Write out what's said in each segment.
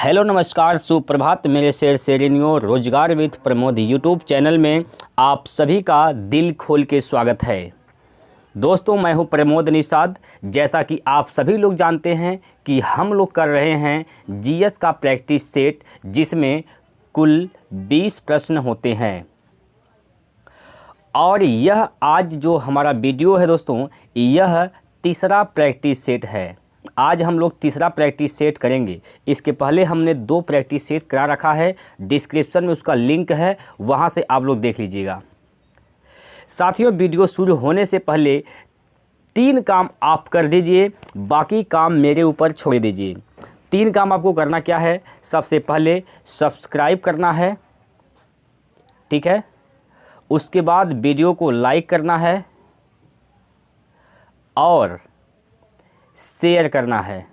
Hello नमस्कार सुप्रभात मेरे शेर शेरनियों रोजगार विद प्रमोद यूट्यूब चैनल में आप सभी का दिल खोल के स्वागत है। दोस्तों मैं हूं प्रमोद निषाद। जैसा कि आप सभी लोग जानते हैं कि हम लोग कर रहे हैं जीएस का प्रैक्टिस सेट, जिसमें कुल 20 प्रश्न होते हैं। और यह आज जो हमारा वीडियो है दोस्तों, यह तीसरा प्रैक्टिस सेट है। आज हम लोग तीसरा प्रैक्टिस सेट करेंगे। इसके पहले हमने 2 प्रैक्टिस सेट करा रखा है, डिस्क्रिप्शन में उसका लिंक है, वहां से आप लोग देख लीजिएगा। साथियों, वीडियो शुरू होने से पहले 3 काम आप कर दीजिए, बाकी काम मेरे ऊपर छोड़ दीजिए। 3 काम आपको करना क्या है? सबसे पहले सब्सक्राइब करना है, ठीक है। उसके बाद वीडियो को लाइक करना है और शेयर करना है।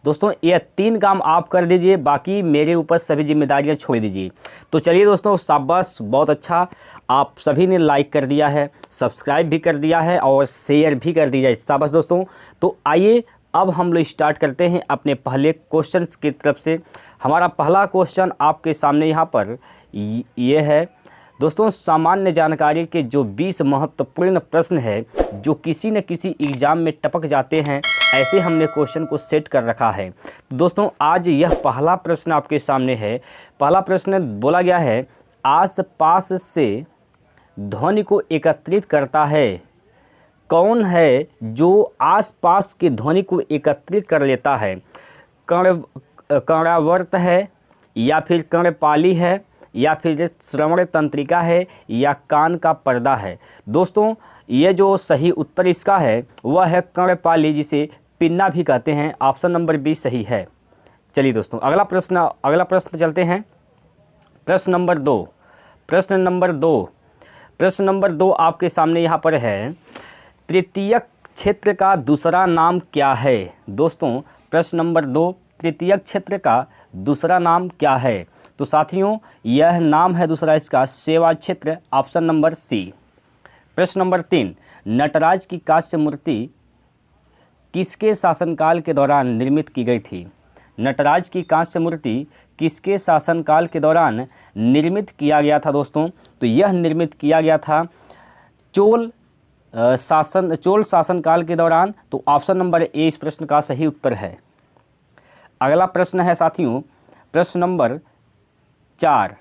दोस्तों ये 3 काम आप कर दीजिए, बाकी मेरे ऊपर सभी जिम्मेदारियां छोड़ दीजिए। तो चलिए दोस्तों, शाबाश, बहुत अच्छा, आप सभी ने लाइक कर दिया है, सब्सक्राइब भी कर दिया है और शेयर भी कर दिया है, शाबाश दोस्तों। तो आइए अब हम लोग स्टार्ट करते हैं अपने पहले क्वेश्चन की तरफ से। हमारा पहला क्वेश्चन आपके सामने यहाँ पर ये है दोस्तों। सामान्य जानकारी के जो 20 महत्वपूर्ण प्रश्न है जो किसी न किसी एग्ज़ाम में टपक जाते हैं, ऐसे हमने क्वेश्चन को सेट कर रखा है। दोस्तों आज यह पहला प्रश्न आपके सामने है। पहला प्रश्न बोला गया है, आस पास से ध्वनि को एकत्रित करता है। कौन है जो आस पास की ध्वनि को एकत्रित कर लेता है? कर्णवर्त है, या फिर कर्णपाली है, या फिर श्रवण तंत्रिका है, या कान का पर्दा है? दोस्तों ये जो सही उत्तर इसका है वह है कर्णपाली, जिसे पिन्ना भी कहते हैं। ऑप्शन नंबर बी सही है। चलिए दोस्तों अगला प्रश्न पर चलते हैं। प्रश्न नंबर दो आपके सामने यहाँ पर है, तृतीयक क्षेत्र का दूसरा नाम क्या है? दोस्तों प्रश्न नंबर 2, तृतीयक क्षेत्र का दूसरा नाम क्या है? तो साथियों यह नाम है दूसरा इसका सेवा क्षेत्र, ऑप्शन नंबर सी। प्रश्न नंबर 3, नटराज की कांस्य मूर्ति किसके शासनकाल के दौरान निर्मित की गई थी? नटराज की कांस्य मूर्ति किसके शासनकाल के दौरान निर्मित किया गया था दोस्तों? तो यह निर्मित किया गया था चोल शासनकाल के दौरान। तो ऑप्शन नंबर ए इस प्रश्न का सही उत्तर है। अगला प्रश्न है साथियों प्रश्न नंबर 4।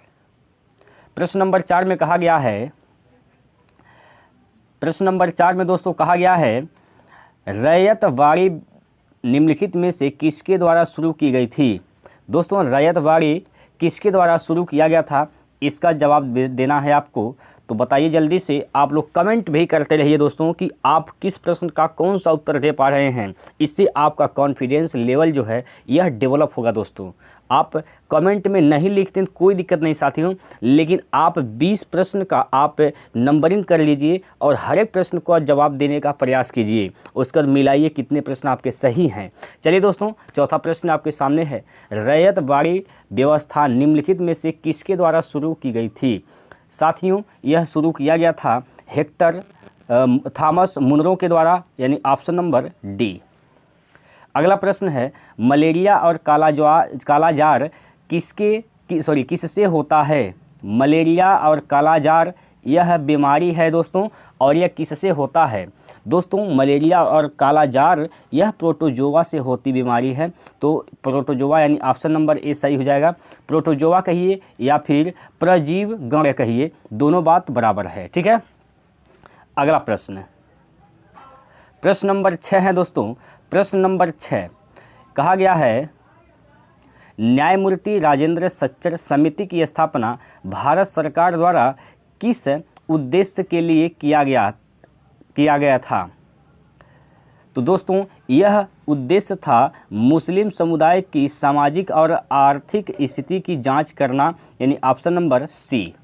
प्रश्न नंबर 4 में कहा गया है, प्रश्न नंबर 4 में दोस्तों कहा गया है, रैयतवाड़ी निम्नलिखित में से किसके द्वारा शुरू की गई थी? दोस्तों रैयतवाड़ी किसके द्वारा शुरू किया गया था, इसका जवाब देना है आपको। तो बताइए जल्दी से, आप लोग कमेंट भी करते रहिए दोस्तों कि आप किस प्रश्न का कौन सा उत्तर दे पा रहे हैं। इससे आपका कॉन्फिडेंस लेवल जो है यह डेवलप होगा दोस्तों। आप कमेंट में नहीं लिखते हैं कोई दिक्कत नहीं साथियों, लेकिन आप 20 प्रश्न का आप नंबरिंग कर लीजिए और हर एक प्रश्न को जवाब देने का प्रयास कीजिए। उसके बाद मिलाइए कितने प्रश्न आपके सही हैं। चलिए दोस्तों चौथा प्रश्न आपके सामने है, रैयतवाड़ी व्यवस्था निम्नलिखित में से किसके द्वारा शुरू की गई थी? साथियों यह शुरू किया गया था थॉमस मुनरो के द्वारा, यानी ऑप्शन नंबर डी। अगला प्रश्न है, मलेरिया और कालाजार किससे होता है? मलेरिया और कालाजार यह बीमारी है दोस्तों, और यह किससे होता है? दोस्तों मलेरिया और कालाजार यह प्रोटोजोआ से होती बीमारी है। तो प्रोटोजोआ यानी ऑप्शन नंबर ए सही हो जाएगा। प्रोटोजोआ कहिए या फिर प्रजीव गण कहिए, दोनों बात बराबर है, ठीक है। अगला प्रश्न नंबर 6 है दोस्तों। प्रश्न नंबर 6 कहा गया है, न्यायमूर्ति राजेंद्र सच्चर समिति की स्थापना भारत सरकार द्वारा किस उद्देश्य के लिए किया गया था? तो दोस्तों यह उद्देश्य था मुस्लिम समुदाय की सामाजिक और आर्थिक स्थिति की जांच करना, यानी ऑप्शन नंबर सी।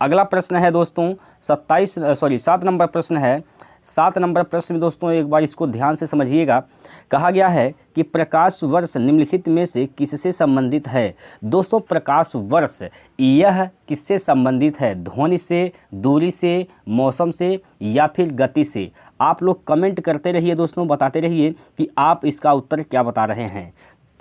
अगला प्रश्न है दोस्तों 7 नंबर प्रश्न है। 7 नंबर प्रश्न में दोस्तों एक बार इसको ध्यान से समझिएगा। कहा गया है कि प्रकाश वर्ष निम्नलिखित में से किससे संबंधित है? दोस्तों प्रकाश वर्ष यह किससे संबंधित है? ध्वनि से, दूरी से, मौसम से, या फिर गति से? आप लोग कमेंट करते रहिए दोस्तों, बताते रहिए कि आप इसका उत्तर क्या बता रहे हैं।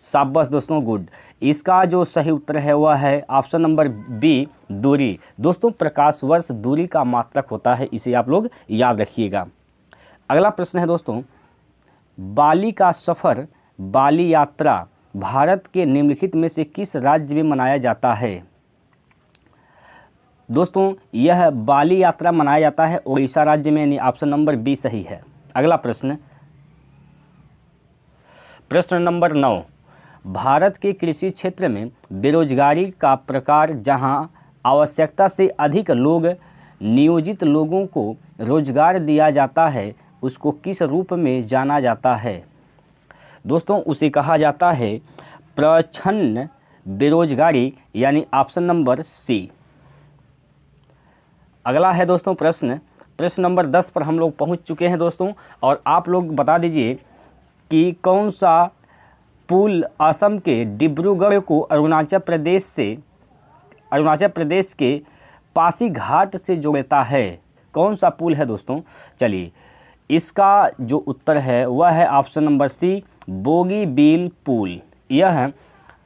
शाबाश दोस्तों, गुड। इसका जो सही उत्तर है वह है ऑप्शन नंबर बी, दूरी। दोस्तों प्रकाश वर्ष दूरी का मात्रक होता है, इसे आप लोग याद रखिएगा। अगला प्रश्न है दोस्तों, बाली का सफ़र, बाली यात्रा भारत के निम्नलिखित में से किस राज्य में मनाया जाता है? दोस्तों यह बाली यात्रा मनाया जाता है उड़ीसा राज्य में, यानी ऑप्शन नंबर बी सही है। अगला प्रश्न, प्रश्न नंबर 9, भारत के कृषि क्षेत्र में बेरोजगारी का प्रकार जहां आवश्यकता से अधिक लोग नियोजित लोगों को रोजगार दिया जाता है उसको किस रूप में जाना जाता है? दोस्तों उसे कहा जाता है प्रच्छन्न बेरोजगारी, यानी ऑप्शन नंबर सी। अगला है दोस्तों प्रश्न नंबर 10 पर हम लोग पहुंच चुके हैं दोस्तों, और आप लोग बता दीजिए कि कौन सा पुल असम के डिब्रूगढ़ को अरुणाचल प्रदेश के पासीघाट से जोड़ता है? कौन सा पुल है दोस्तों? चलिए इसका जो उत्तर है वह है ऑप्शन नंबर सी, बोगीबील पुल। यह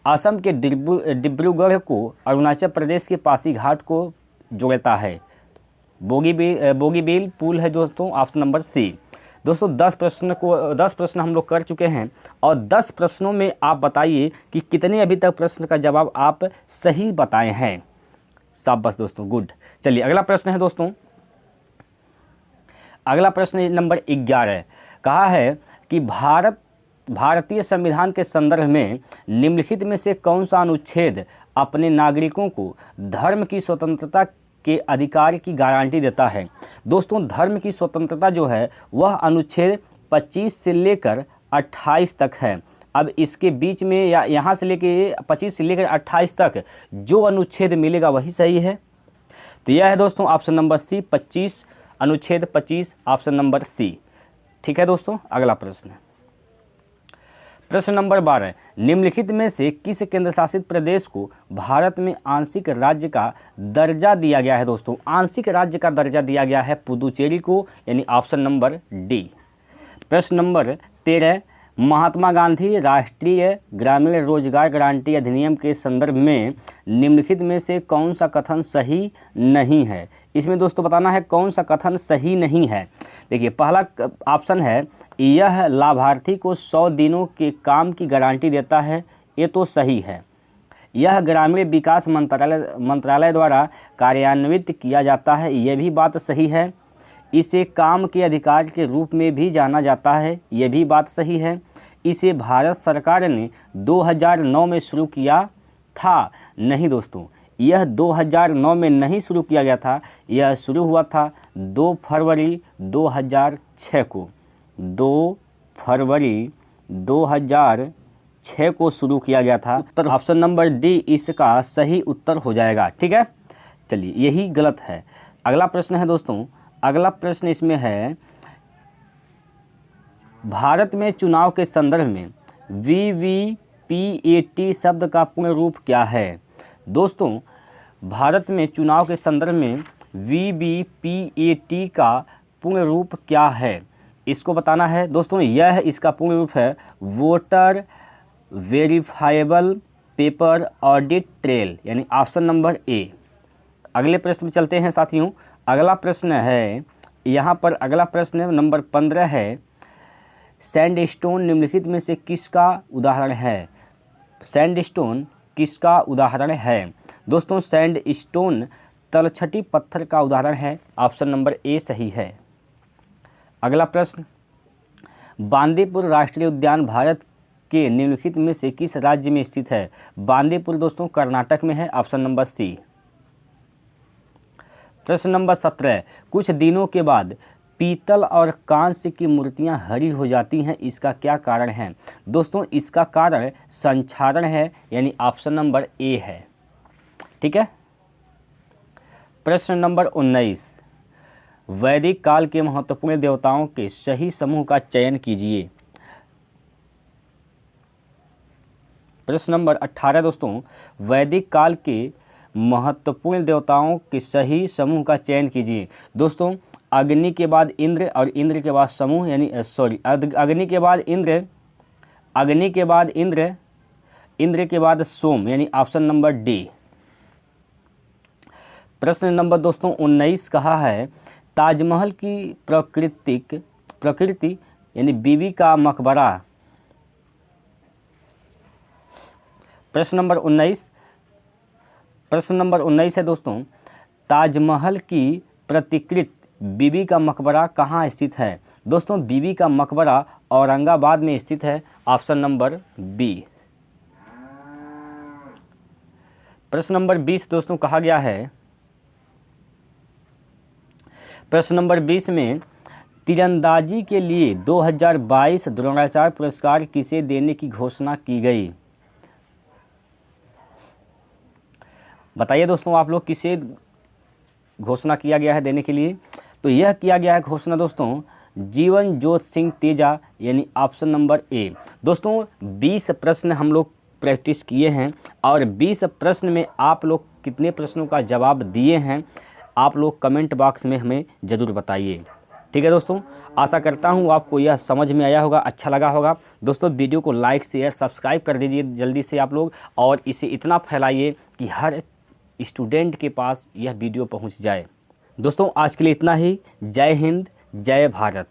असम के डिब्रूगढ़ को अरुणाचल प्रदेश के पासीघाट को जोड़ता है। बोगीबील पुल है दोस्तों, ऑप्शन नंबर सी। दोस्तों 10 प्रश्न हम लोग कर चुके हैं, और 10 प्रश्नों में आप बताइए कि कितने अभी तक प्रश्न का जवाब आप सही बताए हैं। शाबाश दोस्तों, गुड। चलिए अगला प्रश्न है दोस्तों, अगला प्रश्न नंबर 11 कहा है कि भारतीय संविधान के संदर्भ में निम्नलिखित में से कौन सा अनुच्छेद अपने नागरिकों को धर्म की स्वतंत्रता के अधिकार की गारंटी देता है? दोस्तों धर्म की स्वतंत्रता जो है वह अनुच्छेद 25 से लेकर 28 तक है। अब इसके बीच में या यहाँ से लेकर 25 से लेकर 28 तक जो अनुच्छेद मिलेगा वही सही है। तो यह है दोस्तों ऑप्शन नंबर सी, 25, अनुच्छेद 25, ऑप्शन नंबर सी। ठीक है दोस्तों। अगला प्रश्न नंबर 12, निम्नलिखित में से किस केंद्र शासित प्रदेश को भारत में आंशिक राज्य का दर्जा दिया गया है? दोस्तों आंशिक राज्य का दर्जा दिया गया है पुदुचेरी को, यानी ऑप्शन नंबर डी। प्रश्न नंबर 13, महात्मा गांधी राष्ट्रीय ग्रामीण रोजगार गारंटी अधिनियम के संदर्भ में निम्नलिखित में से कौन सा कथन सही नहीं है? इसमें दोस्तों बताना है कौन सा कथन सही नहीं है। देखिए पहला ऑप्शन है, यह लाभार्थी को 100 दिनों के काम की गारंटी देता है, ये तो सही है। यह ग्रामीण विकास मंत्रालय द्वारा कार्यान्वित किया जाता है, यह भी बात सही है। इसे काम के अधिकार के रूप में भी जाना जाता है, यह भी बात सही है। इसे भारत सरकार ने 2009 में शुरू किया था, नहीं दोस्तों यह 2009 में नहीं शुरू किया गया था, यह शुरू हुआ था 2 फरवरी 2006 को। 2 फरवरी 2006 को शुरू किया गया था। तो ऑप्शन नंबर डी इसका सही उत्तर हो जाएगा। ठीक है, चलिए यही गलत है। अगला प्रश्न है दोस्तों, अगला प्रश्न इसमें है, भारत में चुनाव के संदर्भ में वीवीपीएटी शब्द का पूर्ण रूप क्या है? दोस्तों भारत में चुनाव के संदर्भ में वीवीपीएटी का पूर्ण रूप क्या है, इसको बताना है। दोस्तों यह इसका पूर्ण रूप है voter verifiable paper audit trail, यानी ऑप्शन नंबर ए। अगले प्रश्न में चलते हैं साथियों। अगला प्रश्न है यहाँ पर, अगला प्रश्न नंबर 15 है, सैंडस्टोन निम्नलिखित में से किसका उदाहरण है? सैंडस्टोन किसका उदाहरण है? दोस्तों सैंडस्टोन तलछटी पत्थर का उदाहरण है, ऑप्शन नंबर ए सही है। अगला प्रश्न, बांदीपुर राष्ट्रीय उद्यान भारत के निम्नलिखित में से किस राज्य में स्थित है? बांदीपुर दोस्तों कर्नाटक में है, ऑप्शन नंबर सी। प्रश्न नंबर 17, कुछ दिनों के बाद पीतल और कांस्य की मूर्तियां हरी हो जाती हैं, इसका क्या कारण है? दोस्तों इसका कारण संक्षारण है, यानी ऑप्शन नंबर ए है। ठीक है। प्रश्न नंबर 19, वैदिक काल के महत्वपूर्ण देवताओं के सही समूह का चयन कीजिए। प्रश्न नंबर 18 दोस्तों, वैदिक काल के महत्वपूर्ण देवताओं के सही समूह का चयन कीजिए। दोस्तों अग्नि के बाद इंद्र और इंद्र के बाद समूह यानी अग्नि के बाद इंद्र, अग्नि के बाद इंद्र, इंद्र के बाद सोम यानी ऑप्शन नंबर डी। प्रश्न नंबर दोस्तों 19 कहा है ताजमहल की प्रकृति यानी बीबी का मकबरा। प्रश्न नंबर 19 है दोस्तों, ताजमहल की प्रतिकृति बीबी का मकबरा कहाँ स्थित है? दोस्तों बीबी का मकबरा औरंगाबाद में स्थित है, ऑप्शन नंबर बी। प्रश्न नंबर 20 दोस्तों कहा गया है, प्रश्न नंबर 20 में तीरंदाजी के लिए 2022 द्रोणाचार्य पुरस्कार किसे देने की घोषणा की गई? बताइए दोस्तों आप लोग किसे घोषणा किया गया है देने के लिए? तो यह किया गया है घोषणा दोस्तों जीवन जोत सिंह तेजा यानी ऑप्शन नंबर ए। दोस्तों 20 प्रश्न हम लोग प्रैक्टिस किए हैं और 20 प्रश्न में आप लोग कितने प्रश्नों का जवाब दिए हैं आप लोग कमेंट बॉक्स में हमें ज़रूर बताइए। ठीक है दोस्तों, आशा करता हूँ आपको यह समझ में आया होगा, अच्छा लगा होगा। दोस्तों वीडियो को लाइक शेयर सब्सक्राइब कर दीजिए जल्दी से आप लोग, और इसे इतना फैलाइए कि हर स्टूडेंट के पास यह वीडियो पहुंच जाए। दोस्तों आज के लिए इतना ही। जय हिंद, जय भारत।